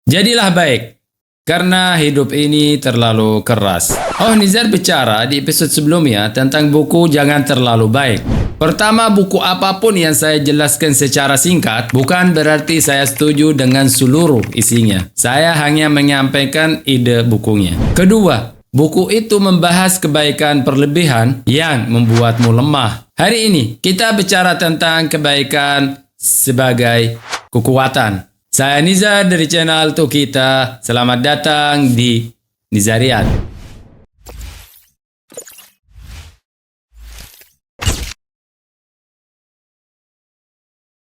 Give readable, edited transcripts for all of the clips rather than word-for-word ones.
Jadilah baik, karena hidup ini terlalu keras. Oh, Nizar bicara di episode sebelumnya tentang buku Jangan Terlalu Baik. Pertama, buku apapun yang saya jelaskan secara singkat bukan berarti saya setuju dengan seluruh isinya. Saya hanya menyampaikan ide bukunya. Kedua, buku itu membahas kebaikan berlebihan yang membuatmu lemah. Hari ini kita bicara tentang kebaikan sebagai kekuatan. Saya Nizar dari channel Tukita. Selamat datang di Nizariat.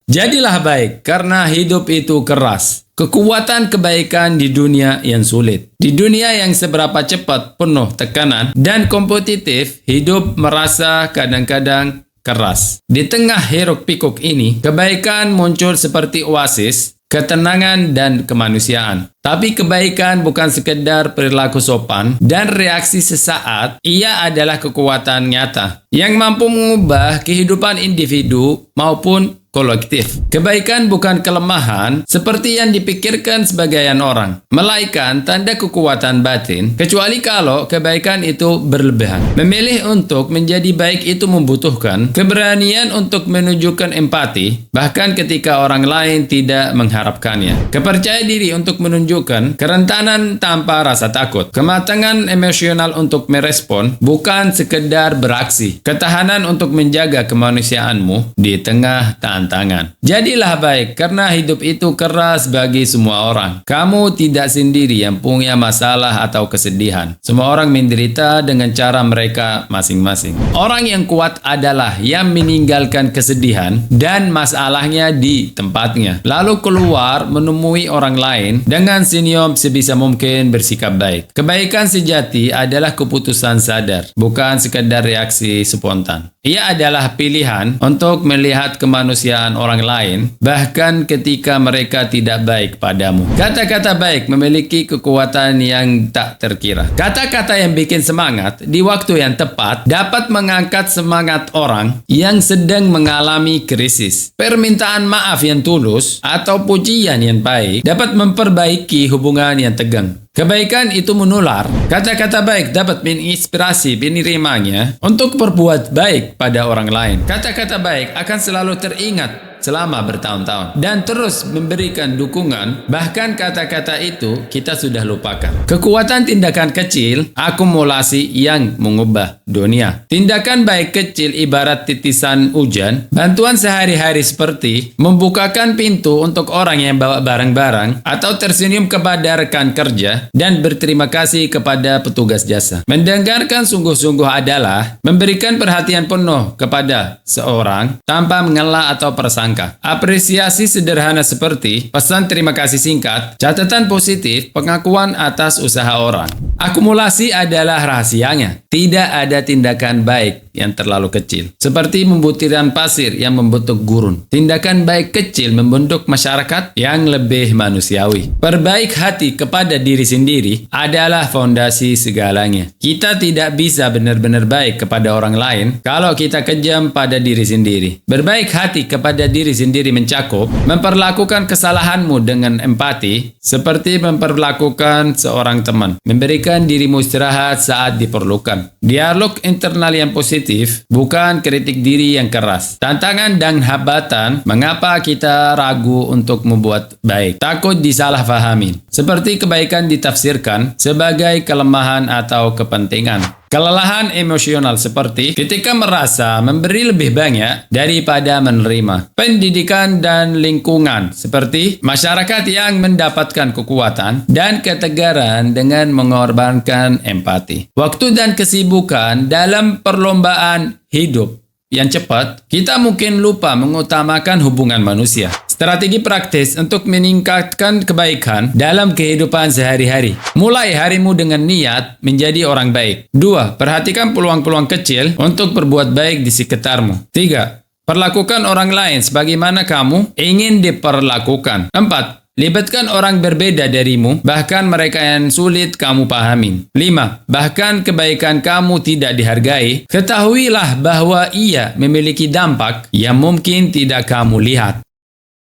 Jadilah baik, karena hidup itu keras. Kekuatan kebaikan di dunia yang sulit. Di dunia yang seberapa cepat, penuh tekanan, dan kompetitif, hidup merasa kadang-kadang keras. Di tengah hiruk-pikuk ini, kebaikan muncul seperti oasis, ketenangan dan kemanusiaan. Tapi kebaikan bukan sekedar perilaku sopan dan reaksi sesaat, ia adalah kekuatan nyata yang mampu mengubah kehidupan individu maupun kolektif. Kebaikan bukan kelemahan seperti yang dipikirkan sebagian orang, melainkan tanda kekuatan batin, kecuali kalau kebaikan itu berlebihan. Memilih untuk menjadi baik itu membutuhkan keberanian untuk menunjukkan empati, bahkan ketika orang lain tidak mengharapkannya. Kepercayaan diri untuk menunjukkan kerentanan tanpa rasa takut. Kematangan emosional untuk merespon, bukan sekedar beraksi. Ketahanan untuk menjaga kemanusiaanmu di tengah tantangan. Jadilah baik, karena hidup itu keras bagi semua orang. Kamu tidak sendiri yang punya masalah atau kesedihan. Semua orang menderita dengan cara mereka masing-masing. Orang yang kuat adalah yang meninggalkan kesedihan dan masalahnya di tempatnya, lalu keluar menemui orang lain dengan senyum sebisa mungkin bersikap baik. Kebaikan sejati adalah keputusan sadar, bukan sekadar reaksi spontan. Ia adalah pilihan untuk melihat kemanusiaan orang lain, bahkan ketika mereka tidak baik padamu. Kata-kata baik memiliki kekuatan yang tak terkira. Kata-kata yang bikin semangat di waktu yang tepat dapat mengangkat semangat orang yang sedang mengalami krisis. Permintaan maaf yang tulus atau pujian yang baik dapat memperbaiki hubungan yang tegang. Kebaikan itu menular. Kata-kata baik dapat menginspirasi penerimanya untuk berbuat baik pada orang lain. Kata-kata baik akan selalu teringat selama bertahun-tahun dan terus memberikan dukungan, bahkan kata-kata itu kita sudah lupakan. Kekuatan tindakan kecil, akumulasi yang mengubah dunia. Tindakan baik kecil ibarat titisan hujan, bantuan sehari-hari seperti membukakan pintu untuk orang yang bawa barang-barang atau tersenyum kepada rekan kerja dan berterima kasih kepada petugas jasa. Mendengarkan sungguh-sungguh adalah memberikan perhatian penuh kepada seorang tanpa mengelak atau prasangka. Apresiasi sederhana seperti pesan terima kasih singkat, catatan positif, pengakuan atas usaha orang. Akumulasi adalah rahasianya. Tidak ada tindakan baik yang terlalu kecil, seperti membutiran pasir yang membentuk gurun. Tindakan baik kecil membentuk masyarakat yang lebih manusiawi. Perbaik hati kepada diri sendiri adalah fondasi segalanya. Kita tidak bisa benar-benar baik kepada orang lain kalau kita kejam pada diri sendiri. Berbaik hati kepada diri sendiri mencakup memperlakukan kesalahanmu dengan empati, seperti memperlakukan seorang teman, memberikan dirimu istirahat saat diperlukan. Dialog internal yang positif, bukan kritik diri yang keras. Tantangan dan hambatan mengapa kita ragu untuk membuat baik, takut disalahpahami, seperti kebaikan ditafsirkan sebagai kelemahan atau kepentingan. Kelelahan emosional seperti ketika merasa memberi lebih banyak daripada menerima. Pendidikan dan lingkungan seperti masyarakat yang mendapatkan kekuatan dan ketegaran dengan mengorbankan empati. Waktu dan kesibukan dalam perlombaan hidup yang cepat, kita mungkin lupa mengutamakan hubungan manusia. Strategi praktis untuk meningkatkan kebaikan dalam kehidupan sehari-hari. Mulai harimu dengan niat menjadi orang baik. 2. Perhatikan peluang-peluang kecil untuk berbuat baik di sekitarmu. 3. Perlakukan orang lain sebagaimana kamu ingin diperlakukan. 4. Libatkan orang berbeda darimu, bahkan mereka yang sulit kamu pahami. 5. Bahkan kebaikan kamu tidak dihargai, ketahuilah bahwa ia memiliki dampak yang mungkin tidak kamu lihat.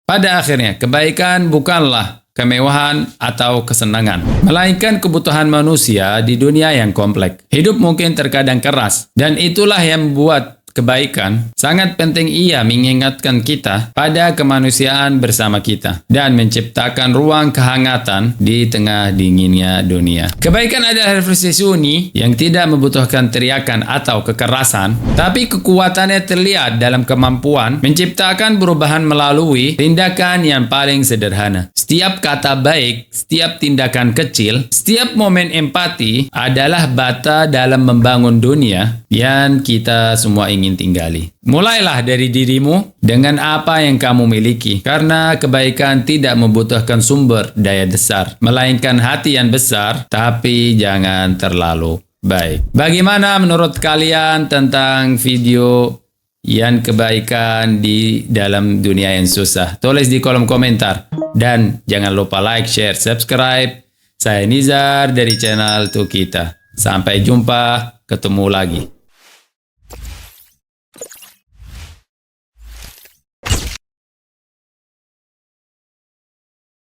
Pada akhirnya, kebaikan bukanlah kemewahan, atau kesenangan. Melainkan kebutuhan manusia di dunia yang kompleks. Hidup mungkin terkadang keras, dan itulah yang membuat kebaikan sangat penting. Ia mengingatkan kita pada kemanusiaan bersama kita dan menciptakan ruang kehangatan di tengah dinginnya dunia. Kebaikan adalah refleksi sunyi yang tidak membutuhkan teriakan atau kekerasan, tapi kekuatannya terlihat dalam kemampuan menciptakan perubahan melalui tindakan yang paling sederhana. Setiap kata baik, setiap tindakan kecil, setiap momen empati adalah bata dalam membangun dunia yang kita semua ingin tinggali. Mulailah dari dirimu dengan apa yang kamu miliki, karena kebaikan tidak membutuhkan sumber daya besar, melainkan hati yang besar, tapi jangan terlalu baik. Bagaimana menurut kalian tentang video yang kebaikan di dalam dunia yang susah? Tulis di kolom komentar. Dan jangan lupa like, share, subscribe. Saya Nizar dari channel Tukita. Sampai jumpa, ketemu lagi.